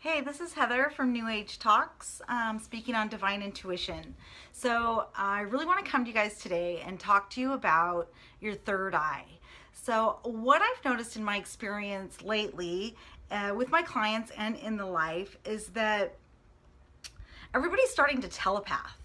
Hey, this is Heather from New Age Talks, speaking on divine intuition. So I really want to come to you guys today and talk to you about your third eye. So what I've noticed in my experience lately with my clients and in the life is that everybody's starting to telepath,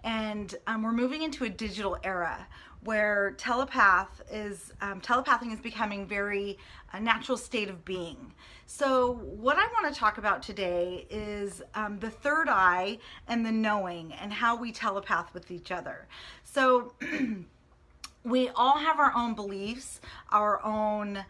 and we're moving into a digital era where telepathing is becoming very a natural state of being. So what I want to talk about today is the third eye and the knowing and how we telepath with each other. So we all have our own beliefs, our own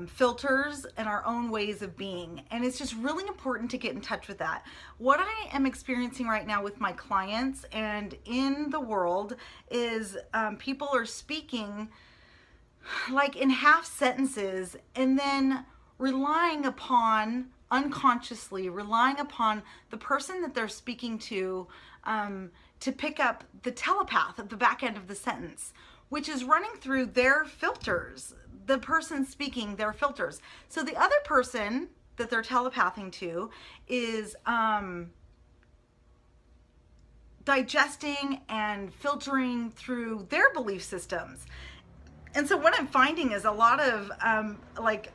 filters, and our own ways of being. And it's just really important to get in touch with that. What I am experiencing right now with my clients and in the world is people are speaking like in half sentences and then unconsciously relying upon the person that they're speaking to pick up the telepath at the back end of the sentence, which is running through their filters, the person speaking their filters. So the other person that they're telepathing to is digesting and filtering through their belief systems. And so what I'm finding is a lot of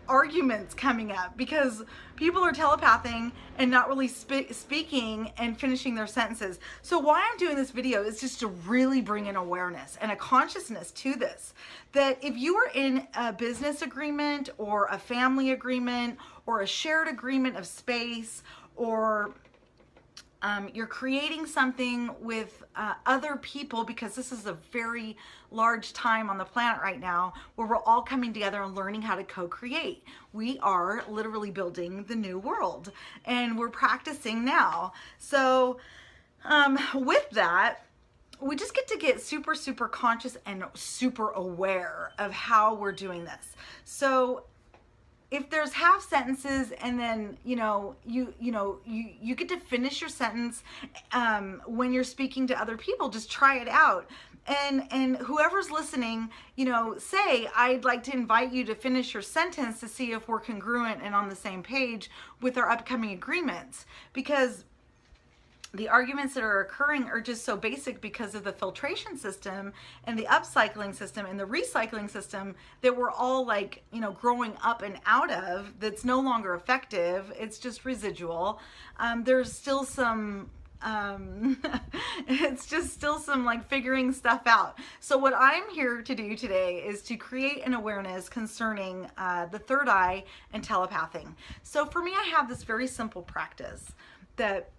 arguments coming up because people are telepathing and not really speaking and finishing their sentences. So why I'm doing this video is just to really bring in awareness and a consciousness to this. That if you are in a business agreement or a family agreement or a shared agreement of space, or you're creating something with other people, because this is a very large time on the planet right now where we're all coming together and learning how to co-create. We are literally building the new world and we're practicing now. So with that, we just get super conscious and super aware of how we're doing this. So if there's half sentences and then you get to finish your sentence when you're speaking to other people, just try it out. And whoever's listening, say, I'd like to invite you to finish your sentence to see if we're congruent and on the same page with our upcoming agreements, because the arguments that are occurring are just so basic because of the filtration system and the upcycling system and the recycling system that we're all growing up and out of, that's no longer effective. It's just residual. There's still some it's just still some figuring stuff out. So what I'm here to do today is to create an awareness concerning the third eye and telepathing. So for me, I have this very simple practice that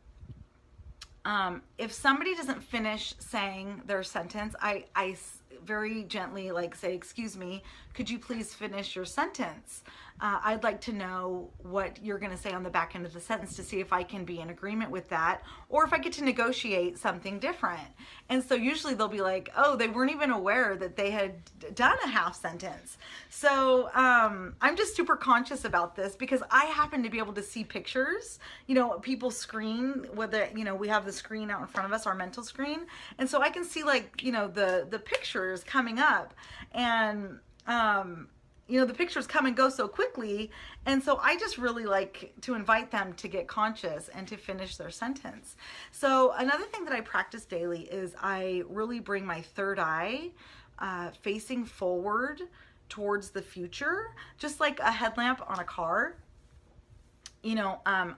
if somebody doesn't finish saying their sentence, I very gently say, excuse me, could you please finish your sentence? I'd like to know what you're going to say on the back end of the sentence to see if I can be in agreement with that, or if I get to negotiate something different. And so usually they'll be like, oh, they weren't even aware that they had done a half sentence. So I'm just super conscious about this because I happen to be able to see pictures, people's screen, whether, we have the screen out in front of us, our mental screen. And so I can see the pictures coming up, and the pictures come and go so quickly. And so I just really like to invite them to get conscious and to finish their sentence. So another thing that I practice daily is I really bring my third eye facing forward towards the future, just like a headlamp on a car.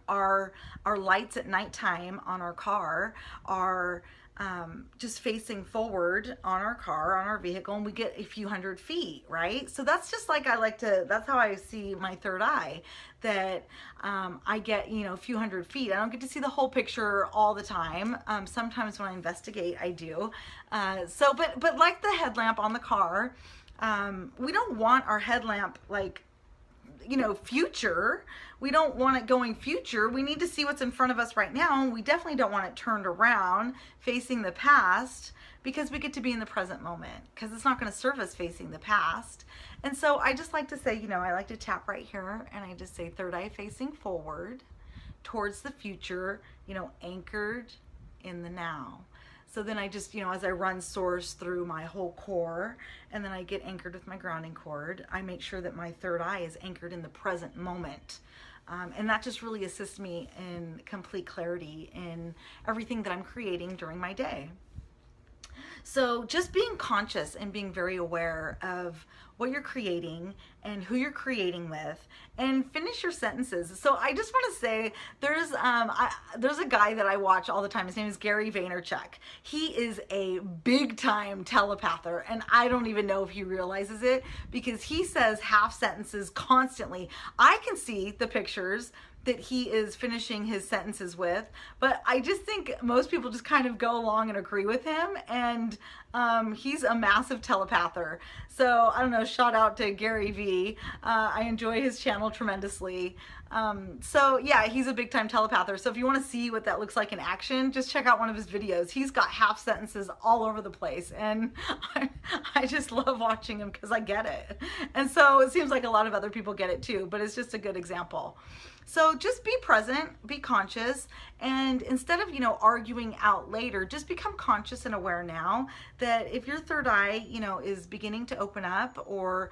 Our lights at nighttime on our car are just facing forward on our car, on our vehicle, and we get a few hundred feet, right? So that's just that's how I see my third eye, that I get, a few hundred feet. I don't get to see the whole picture all the time. Sometimes when I investigate, I do. But like the headlamp on the car, we don't want our headlamp future. We don't want it going future. We need to see what's in front of us right now. We definitely don't want it turned around facing the past, because we get to be in the present moment, because it's not going to serve us facing the past. And so I just like to say, I like to tap right here and I just say third eye facing forward towards the future, anchored in the now. So then I just, as I run source through my whole core, and then I get anchored with my grounding cord, I make sure that my third eye is anchored in the present moment. And that just really assists me in complete clarity in everything that I'm creating during my day. So just being conscious and being very aware of what you're creating and who you're creating with, and finish your sentences. So I just want to say there's a guy that I watch all the time. His name is Gary Vaynerchuk. He is a big time telepather, and I don't even know if he realizes it, because he says half sentences constantly. I can see the pictures that he is finishing his sentences with, but I just think most people just kind of go along and agree with him, and he's a massive telepather. So I don't know, shout out to Gary V. I enjoy his channel tremendously. So yeah, he's a big time telepather. So if you want to see what that looks like in action, just check out one of his videos. He's got half sentences all over the place, and I just love watching him because I get it. And so it seems like a lot of other people get it too, but it's just a good example. So just be present, be conscious, and instead of, arguing out later, just become conscious and aware now that if your third eye, is beginning to open up, or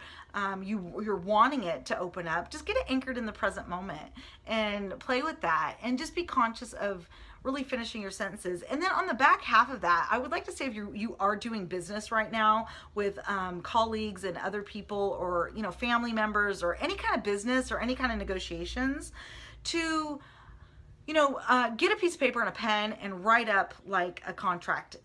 you're wanting it to open up, just get it anchored in the present moment and play with that, and just be conscious of really finishing your sentences. And then on the back half of that, I would like to say, if you are doing business right now with colleagues and other people, or family members, or any kind of business or any kind of negotiations, to get a piece of paper and a pen and write up like a contract.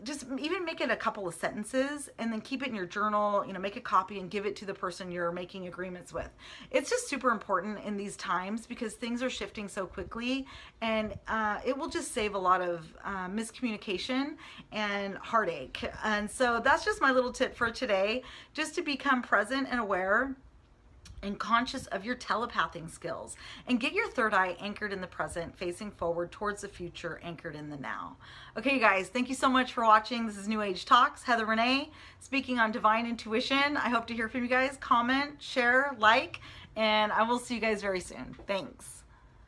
Just even make it a couple of sentences, and then keep it in your journal, make a copy and give it to the person you're making agreements with. It's just super important in these times, because things are shifting so quickly, and it will just save a lot of miscommunication and heartache. And so that's just my little tip for today, just to become present and aware and conscious of your telepathing skills, and get your third eye anchored in the present, facing forward towards the future, anchored in the now. Okay, you guys, thank you so much for watching. This is New Age Talks. Heather Renee speaking on divine intuition. I hope to hear from you guys. Comment, share, like, and I will see you guys very soon. Thanks.